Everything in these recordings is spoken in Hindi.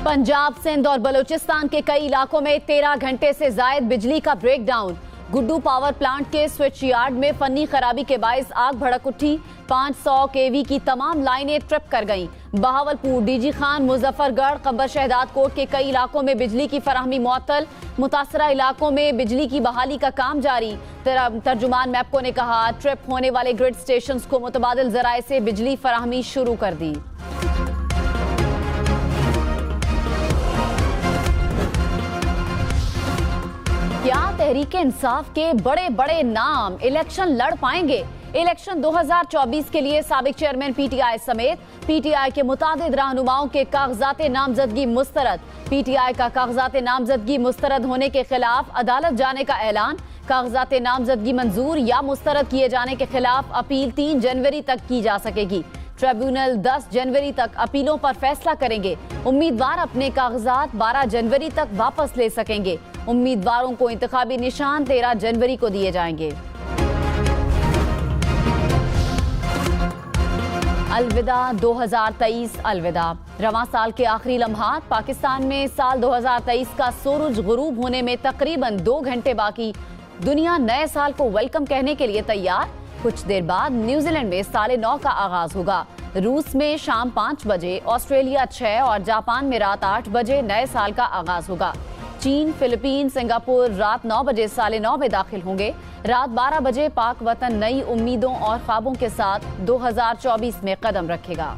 पंजाब, सिंध और बलूचिस्तान के कई इलाकों में 13 घंटे से जायद बिजली का ब्रेकडाउन। गुड्डू पावर प्लांट के स्विच यार्ड में फनी खराबी के बायस आग भड़क उठी। 500 केवी की तमाम लाइनें ट्रिप कर गईं। बहावलपुर, डीजी खान, मुजफ्फरगढ़, कब्र शहदाद कोट के कई इलाकों में बिजली की फराहमी मुअत्तल। मुतासरा इलाकों में बिजली की बहाली का काम जारी। तर्जुमान मैपको ने कहा, ट्रिप होने वाले ग्रिड स्टेशन को मुतबादिल जराए से बिजली फराहमी शुरू कर दी। क्या तहरीक इंसाफ के बड़े बड़े नाम इलेक्शन लड़ पाएंगे? इलेक्शन 2024 के लिए साबिक चेयरमैन पीटीआई समेत पीटीआई के मुतादिद रहनुमाओं के कागजात नामजदगी मुस्तरद। पीटीआई का कागजात नामजदगी मुस्तरद होने के खिलाफ अदालत जाने का ऐलान। कागजात नामजदगी मंजूर या मुस्तरद किए जाने के खिलाफ अपील 3 जनवरी तक की जा सकेगी। ट्रिब्यूनल 10 जनवरी तक अपीलों पर फैसला करेंगे। उम्मीदवार अपने कागजात 12 जनवरी तक वापस ले सकेंगे। उम्मीदवारों को इंतखाबी निशान 13 जनवरी को दिए जाएंगे। अलविदा 2023, अलविदा। रवां साल के आखिरी लम्हात। पाकिस्तान में साल 2023 का सूरज गुरूब होने में तकरीबन 2 घंटे बाकी। दुनिया नए साल को वेलकम कहने के लिए तैयार। कुछ देर बाद न्यूजीलैंड में 9:30 का आगाज होगा। रूस में शाम 5 बजे, ऑस्ट्रेलिया 6 और जापान में रात 8 बजे नए साल का आगाज होगा। चीन, फिलीपीन, सिंगापुर रात 9 बजे 9:30 में दाखिल होंगे। रात 12 बजे पाक वतन नई उम्मीदों और ख्वाबों के साथ 2024 में कदम रखेगा।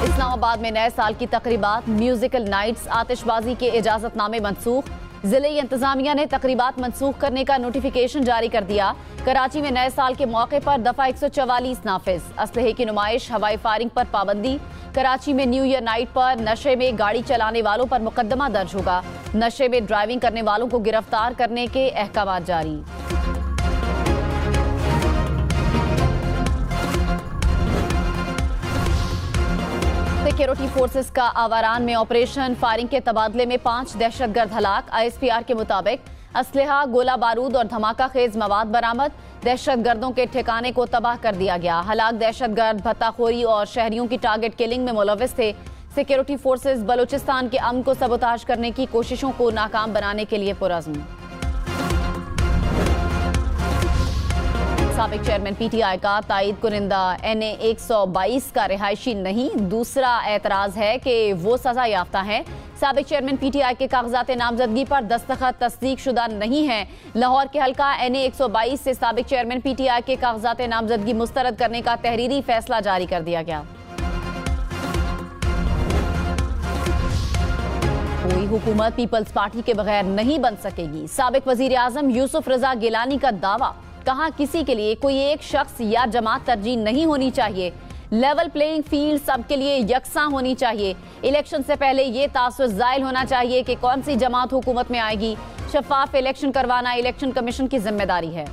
इस्लामाबाद में नए साल की तकरीबात, म्यूजिकल नाइट्स, आतिशबाजी के इजाजतनामे मनसूख। जिले इंतजामिया ने तकरीबात मनसूख करने का नोटिफिकेशन जारी कर दिया। कराची में नए साल के मौके पर दफा 144 नाफिज। असलहे की नुमाइश, हवाई फायरिंग पर पाबंदी। कराची में न्यू ईयर नाइट पर नशे में गाड़ी चलाने वालों पर मुकदमा दर्ज होगा। नशे में ड्राइविंग करने वालों को गिरफ्तार करने के अहकाम जारी। सिक्योरिटी फोर्सेस का आवारान में ऑपरेशन। फायरिंग के तबादले में 5 दहशतगर्द हलाक। आईएसपीआर के मुताबिक असलहा, गोला बारूद और धमाका खेज मवाद बरामद। दहशतगर्दों के ठिकाने को तबाह कर दिया गया। हलाक दहशतगर्द भत्ताखोरी और शहरियों की टारगेट किलिंग में मुलव्विस थे। सिक्योरिटी फोर्सेस बलूचिस्तान के अमन को सबोताज करने की कोशिशों को नाकाम बनाने के लिए पुरअज़्म। साबिक चेयरमैन पीटीआई का तायद कुनिंदा NA 122 का रिहायशी नहीं। दूसरा एतराज है कि वो सजा याफ्ता है। साबिक चेयरमैन पीटीआई के कागजात नामजदगी पर दस्तखत तस्दीक शुदा नहीं है। लाहौर के हल्का NA 122 से साबिक चेयरमैन पीटीआई के कागजात नामजदगी मुस्तरद करने का तहरीरी फैसला जारी कर दिया गया। कोई हुकूमत पीपल्स पार्टी के बगैर नहीं बन सकेगी। साबिक वजीर आजम यूसुफ रजा गिलानी का दावा। कहा, किसी के लिए कोई एक शख्स या जमात तरजीह नहीं होनी चाहिए। लेवल प्लेइंग फील्ड सबके लिए यकसां होनी चाहिए। इलेक्शन से पहले ये तासुर जाहिर होना चाहिए कि कौन सी जमात हुकूमत में आएगी। शफाफ इलेक्शन करवाना इलेक्शन कमीशन की जिम्मेदारी है।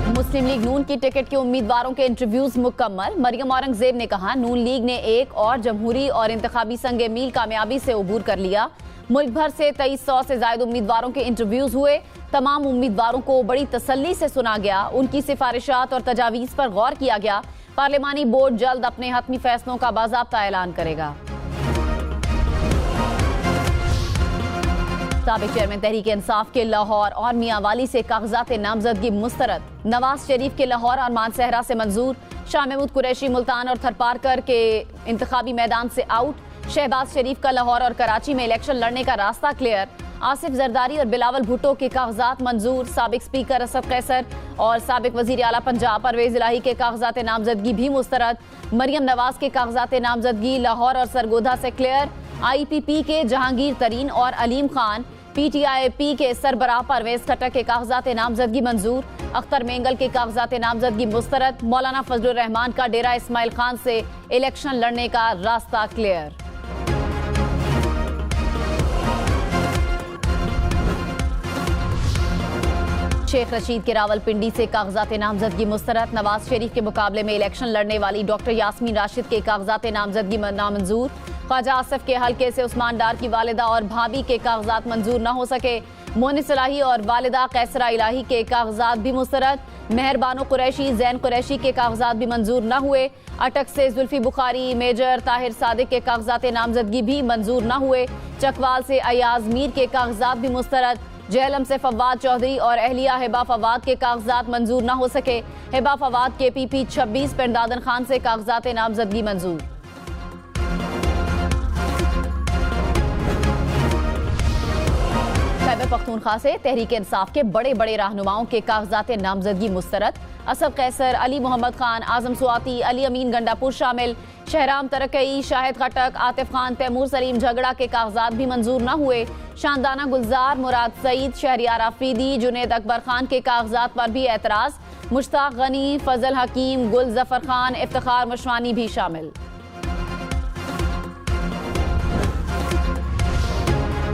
मुस्लिम लीग नून की टिकट के उम्मीदवारों के इंटरव्यूज मुकम्मल। मरियम औरंगजेब ने कहा, नून लीग ने एक और जमहूरी और इंतखाबी संग मील कामयाबी से अबूर कर लिया। मुल्क भर से 2300 से ज्यादा उम्मीदवारों के इंटरव्यूज हुए। तमाम उम्मीदवारों को बड़ी तसल्ली से सुना गया। उनकी सिफारिशात और तजावीज पर गौर किया गया। पार्लिमानी बोर्ड जल्द अपने हतमी फैसलों का बाज़ाब्ता ऐलान करेगा। साबिक चेयरमैन तहरीक इंसाफ के लाहौर और मियांवाली से कागजात नामजदगी मुस्तरद। नवाज शरीफ के लाहौर और मानसहरा से मंजूर। शाह महमूद कुरैशी मुल्तान और थरपारकर के इंतखाबी मैदान से आउट। शहबाज शरीफ का लाहौर और कराची में इलेक्शन लड़ने का रास्ता क्लियर। आसिफ जरदारी और बिलावल भुट्टो के कागजात मंजूर। साबिक स्पीकर असद कैसर और साबिक वजीर आला पंजाब परवेज इलाही के कागजात नामजदगी भी मुस्तरद। मरियम नवाज के कागजात नामजदगी लाहौर और सरगोधा से क्लियर। IPP के जहांगीर तरीन और अलीम खान, PTIP के सरबराह परवेज खट्टक के कागजात नामजदगी मंजूर। अख्तर मेंगल के कागजात नामजदगी मुस्तरद। मौलाना फजलुर रहमान का डेरा इस्माइल खान से इलेक्शन लड़ने का रास्ता क्लियर। शेख रशीद के रावलपिंडी से कागजात नामजदगी मुस्तरद। नवाज शरीफ के मुकाबले में इलेक्शन लड़ने वाली डॉक्टर यास्मीन राशिद के कागजात नामजदगी नामंजूर। ख्वाजा आसिफ के हल्के से उस्मान डार की वालिदा और भाभी के कागजात मंजूर न हो सके। मोनिस इलाही और वालिदा कैसरा इलाही के कागजात भी मुस्तरद। मेहरबानो कुरैशी, जैन कुरैशी के कागजात भी मंजूर न हुए। अटक से जुल्फी बुखारी, मेजर ताहिर सादिक के कागजात नामजदगी भी मंजूर न हुए। चकवाल से अयाज मीर के कागजात भी मुस्तरद। जेहलम से फवाद चौधरी और अहलिया हिबा फवाद के कागजात मंजूर न हो सके। हिबा फवाद के PP 26 पर दादन खान से कागजात नामजदगी मंजूर। खैबर पख्तूनख्वा से तहरीक इंसाफ के बड़े बड़े रहनुमाओं के कागजात नामजदगी मुस्तरद। असद कैसर, अली मोहम्मद खान, आजम स्वाति, अली अमीन गंडापुर शामिल। शहराम तरकई, शाहिद खटक, आतिफ खान, तैमूर सलीम झगड़ा के कागजात भी मंजूर न हुए। शानदाना गुलजार, मुराद सईद, शहरियार आफरीदी, जुनेद अकबर खान के कागजात पर भी एतराज। मुश्ताक गनी, फजल हकीम, गुल जफर खान, इफ्तिखार मशवानी भी शामिल।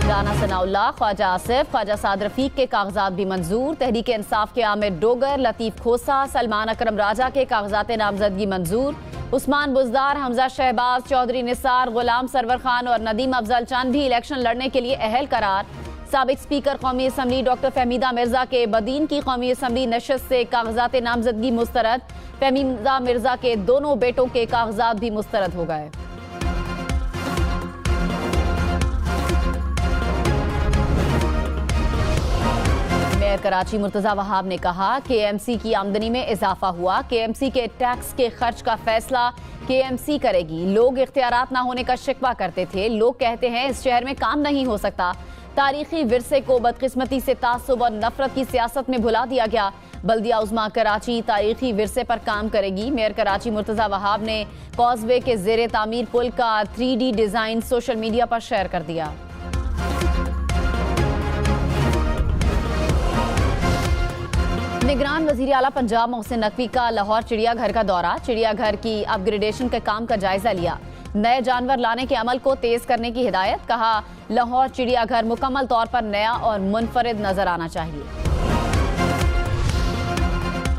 राना सनाउल्लाह, ख्वाजा आसिफ, ख्वाजा साद रफीक के कागजात भी मंजूर। तहरीक इंसाफ के आमिर डोगर, लतीफ खोसा, सलमान अकरम राजा के कागजात नामजदगी मंजूर। उस्मान बुजदार, हमजा शहबाज, चौधरी निसार, गुलाम सरवर खान और नदीम अफजल चंद भी इलेक्शन लड़ने के लिए अहल करार। साबिक स्पीकर कौमी असम्बली डॉक्टर फहमीदा मिर्जा के बदीन की कौमी असम्बली नशस्त से कागजात नामजदगी मुस्तरद। फहमीदा मिर्जा के दोनों बेटों के कागजात भी मुस्तरद हो गए। मेयर कराची मुर्तजा वहाब ने कहा KMC की आमदनी में इजाफा हुआ। KMC के टैक्स के खर्च का फैसला KMC करेगी। लोग इख्तियारात ना होने का शिकवा करते थे। लोग कहते हैं इस शहर में काम नहीं हो सकता। तारीखी विरसे को बदकिस्मती से तासुब और नफरत की सियासत में भुला दिया गया। बल्दिया उज़्मा कराची तारीखी विरसे पर काम करेगी। मेयर कराची मुर्तजा वहाब ने कॉजवे के ज़ेरे तामीर पुल का 3D डिजाइन सोशल मीडिया पर शेयर कर दिया। निगरान वज़ीर आला पंजाब मोहसिन नकवी का लाहौर चिड़ियाघर का दौरा। चिड़ियाघर की अपग्रेडेशन के काम का जायजा लिया। नए जानवर लाने के अमल को तेज करने की हिदायत। कहा लाहौर चिड़ियाघर मुकम्मल तौर पर नया और मुनफरिद नजर आना चाहिए।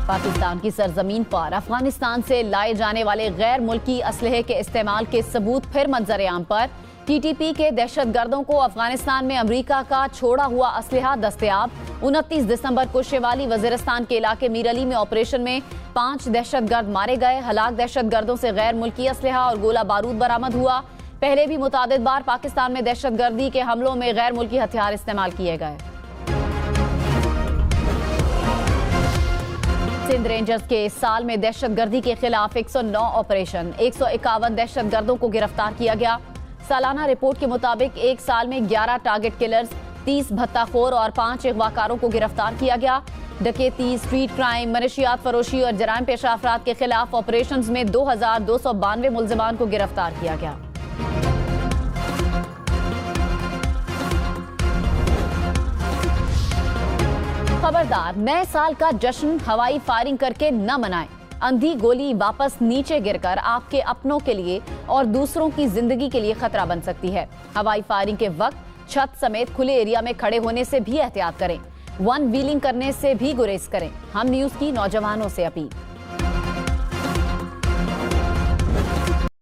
पाकिस्तान की सरजमीन पर अफगानिस्तान से लाए जाने वाले गैर मुल्की असलहे के इस्तेमाल के सबूत फिर मंजर आम पर। TTP के दहशतगर्दों को अफगानिस्तान में अमरीका का छोड़ा हुआ असलहा दस्तयाब। 29 दिसंबर को शेवाली वजीरिस्तान के इलाके मीर अली में ऑपरेशन में 5 दहशतगर्द मारे गए। हलाक दहशतगर्दों से गैर मुल्की असलहा और गोला बारूद बरामद हुआ। पहले भी मुतादिद बार पाकिस्तान में दहशतगर्दी के हमलों में गैर मुल्की हथियार इस्तेमाल किए गए। सिंध रेंजर्स के साल में दहशतगर्दी के खिलाफ 109 ऑपरेशन, 151 दहशतगर्दों को गिरफ्तार किया गया। सालाना रिपोर्ट के मुताबिक एक साल में 11 टारगेट किलर्स, 30 भत्ताखोर और 5 अगवाकारों को गिरफ्तार किया गया। डकैती, स्ट्रीट क्राइम, मनशियात फरोशी और जराइम पेशा अफराद के खिलाफ ऑपरेशंस में 2292 मुल्जिमान को गिरफ्तार किया गया। खबरदार, नए साल का जश्न हवाई फायरिंग करके न मनाएं। अंधी गोली वापस नीचे गिरकर आपके अपनों के लिए और दूसरों की जिंदगी के लिए खतरा बन सकती है। हवाई फायरिंग के वक्त छत समेत खुले एरिया में खड़े होने से भी एहतियात करें। वन व्हीलिंग करने से भी गुरेज करें। हम न्यूज़ की नौजवानों से अपील।